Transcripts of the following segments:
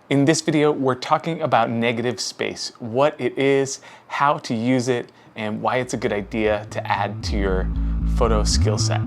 In this video, we're talking about negative space, what it is, how to use it, and why it's a good idea to add to your photo skill set.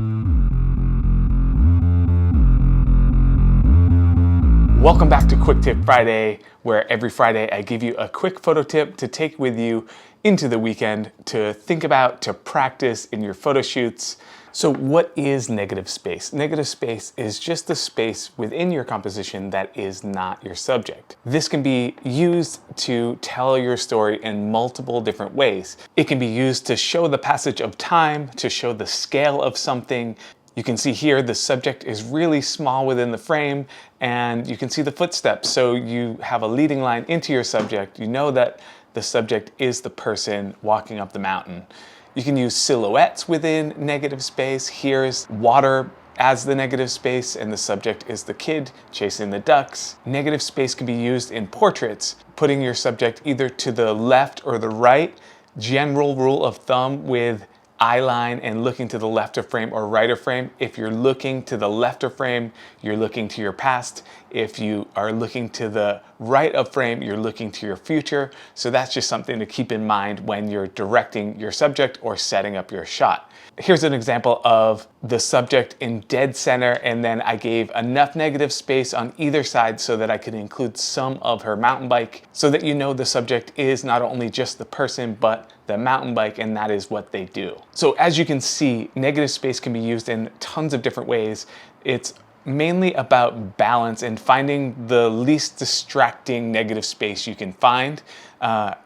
Welcome back to Quick Tip Friday, where every Friday I give you a quick photo tip to take with you into the weekend to think about, to practice in your photo shoots. So what is negative space? Negative space is just the space within your composition that is not your subject. This can be used to tell your story in multiple different ways. It can be used to show the passage of time, to show the scale of something. You can see here the subject is really small within the frame, and you can see the footsteps. So you have a leading line into your subject. You know that the subject is the person walking up the mountain. You can use silhouettes within negative space. Here's water as the negative space, and the subject is the kid chasing the ducks. Negative space can be used in portraits, putting your subject either to the left or the right. General rule of thumb with eye line and looking to the left of frame or right of frame. If you're looking to the left of frame, you're looking to your past. If you are looking to the right of frame, you're looking to your future. So that's just something to keep in mind when you're directing your subject or setting up your shot. Here's an example of the subject in dead center, and then I gave enough negative space on either side so that I could include some of her mountain bike, so that you know the subject is not only just the person, but the mountain bike, and that is what they do. So as you can see, negative space can be used in tons of different ways. It's mainly about balance and finding the least distracting negative space you can find.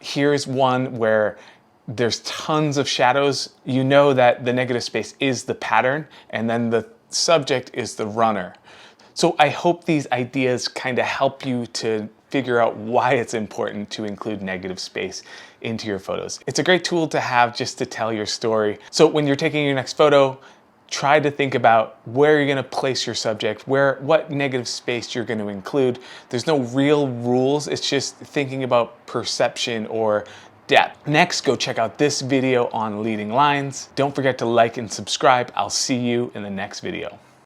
Here's one where there's tons of shadows. You know that the negative space is the pattern, and then the subject is the runner. So I hope these ideas kind of help you to figure out why it's important to include negative space into your photos. It's a great tool to have just to tell your story. So when you're taking your next photo, try to think about where you're going to place your subject, what negative space you're going to include. There's no real rules. It's just thinking about perception or depth. Next, go check out this video on leading lines. Don't forget to like and subscribe. I'll see you in the next video.